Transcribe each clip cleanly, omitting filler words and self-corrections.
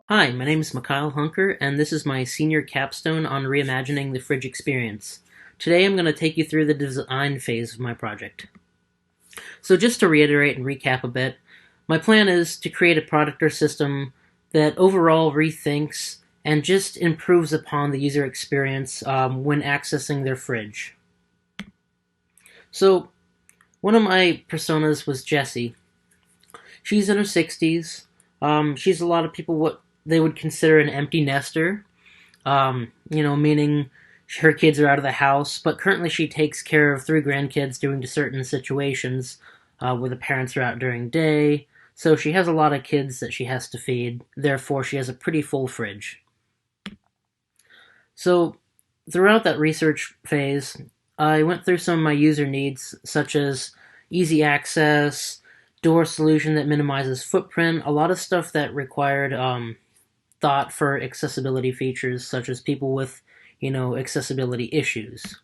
Hi, my name is Mik Hunker, and this is my senior capstone on reimagining the fridge experience. Today I'm going to take you through the design phase of my project. So just to reiterate and recap a bit, my plan is to create a product or system that overall rethinks and just improves upon the user experience when accessing their fridge. So one of my personas was Jessie. She's in her 60s. She's a lot of people what they would consider an empty nester. Meaning her kids are out of the house, but currently she takes care of three grandkids due to certain situations where the parents are out during the day. So she has a lot of kids that she has to feed. Therefore, she has a pretty full fridge. So throughout that research phase, I went through some of my user needs, such as easy access, door solution that minimizes footprint, a lot of stuff that required thought for accessibility features, such as people with, accessibility issues.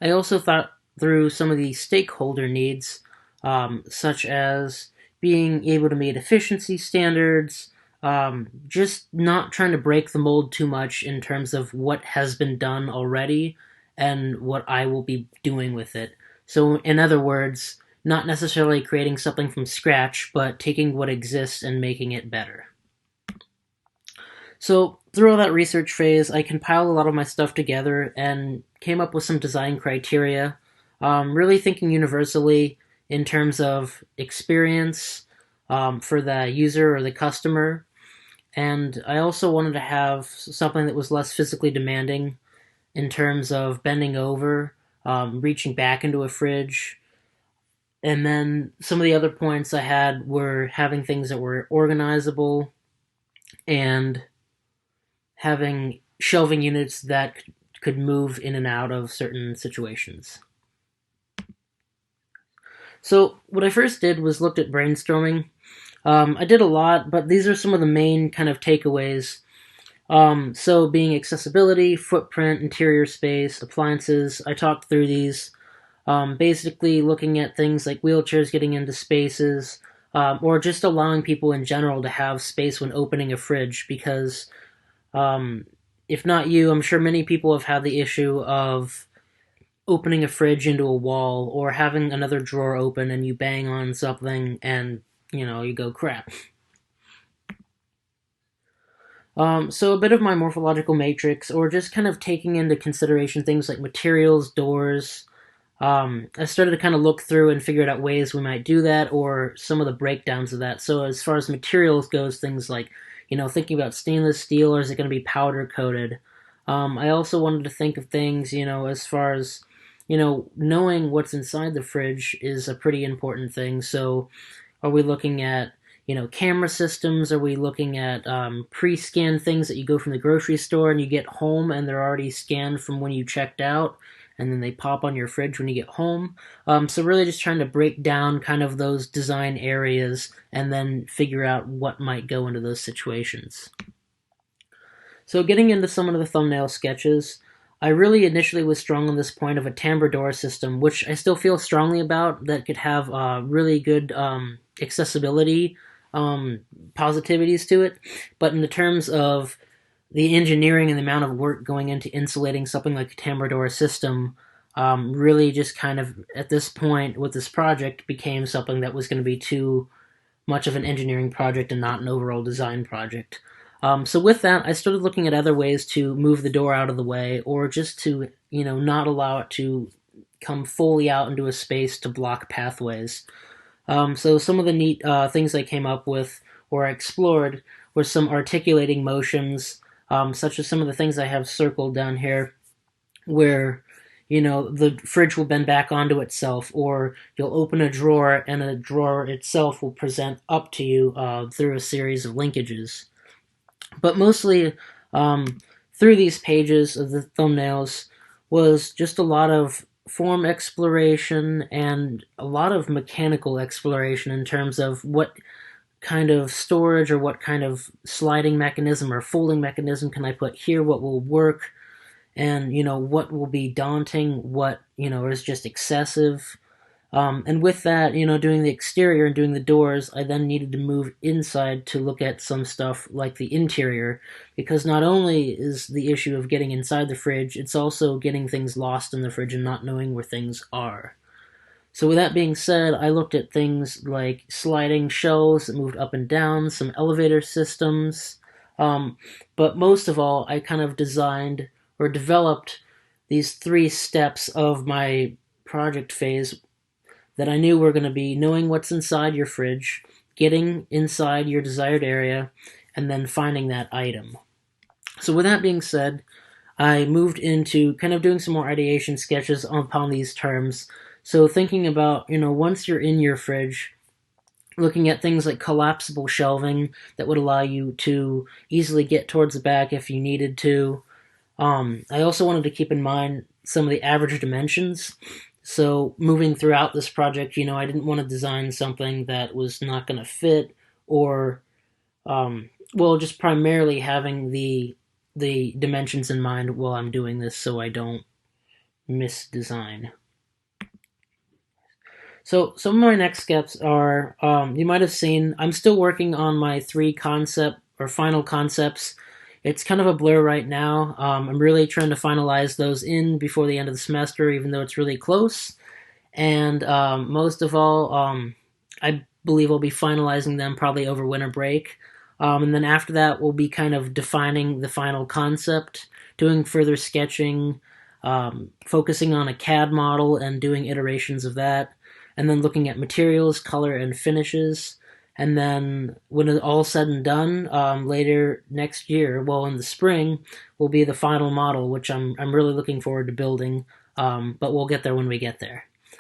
I also thought through some of the stakeholder needs, such as being able to meet efficiency standards, just not trying to break the mold too much in terms of what has been done already and what I will be doing with it. So, in other words, not necessarily creating something from scratch, but taking what exists and making it better. So, through all that research phase, I compiled a lot of my stuff together and came up with some design criteria, really thinking universally in terms of experience for the user or the customer. And I also wanted to have something that was less physically demanding in terms of bending over, reaching back into a fridge. And then some of the other points I had were having things that were organizable and having shelving units that could move in and out of certain situations. So what I first did was looked at brainstorming. I did a lot, but these are some of the main kind of takeaways. So being accessibility, footprint, interior space, appliances, I talked through these. Basically looking at things like wheelchairs getting into spaces, or just allowing people in general to have space when opening a fridge, because if not you, I'm sure many people have had the issue of opening a fridge into a wall or having another drawer open and you bang on something and, you go crap. So a bit of my morphological matrix, or just kind of taking into consideration things like materials, doors. I started to kind of look through and figured out ways we might do that, or some of the breakdowns of that. So as far as materials goes, things like, thinking about stainless steel, or is it going to be powder coated? I also wanted to think of things, as far as, knowing what's inside the fridge is a pretty important thing. So are we looking at, camera systems? Are we looking at pre-scanned things that you go from the grocery store and you get home and they're already scanned from when you checked out, and then they pop on your fridge when you get home? So really just trying to break down kind of those design areas and then figure out what might go into those situations. So getting into some of the thumbnail sketches, I really initially was strong on this point of a timbre door system, which I still feel strongly about, that could have really good accessibility positivities to it. But in the terms of the engineering and the amount of work going into insulating something like a timbre door system, really just kind of at this point with this project became something that was going to be too much of an engineering project and not an overall design project. So with that, I started looking at other ways to move the door out of the way, or just to, not allow it to come fully out into a space to block pathways. So some of the neat things I came up with or explored were some articulating motions, such as some of the things I have circled down here, where the fridge will bend back onto itself, or you'll open a drawer and a drawer itself will present up to you through a series of linkages. But mostly through these pages of the thumbnails was just a lot of form exploration and a lot of mechanical exploration in terms of what kind of storage or what kind of sliding mechanism or folding mechanism can I put here, what will work, and what will be daunting, what is just excessive. And with that, doing the exterior and doing the doors, I then needed to move inside to look at some stuff like the interior, because not only is the issue of getting inside the fridge, it's also getting things lost in the fridge and not knowing where things are. So with that being said, I looked at things like sliding shelves that moved up and down, some elevator systems, but most of all, I kind of designed or developed these three steps of my project phase that I knew were going to be knowing what's inside your fridge, getting inside your desired area, and then finding that item. So with that being said, I moved into kind of doing some more ideation sketches upon these terms. So thinking about, once you're in your fridge, looking at things like collapsible shelving that would allow you to easily get towards the back if you needed to. I also wanted to keep in mind some of the average dimensions. So moving throughout this project, I didn't want to design something that was not going to fit, or just primarily having the dimensions in mind while I'm doing this, so I don't misdesign. So some of my next steps are, you might have seen, I'm still working on my three concept or final concepts. It's kind of a blur right now. I'm really trying to finalize those in before the end of the semester, even though it's really close. And most of all, I believe I'll be finalizing them probably over winter break. And then after that, we'll be kind of defining the final concept, doing further sketching, focusing on a CAD model and doing iterations of that, and then looking at materials, color, and finishes. And then when it's all said and done, later next year, well, in the spring, will be the final model, which I'm really looking forward to building. But we'll get there when we get there.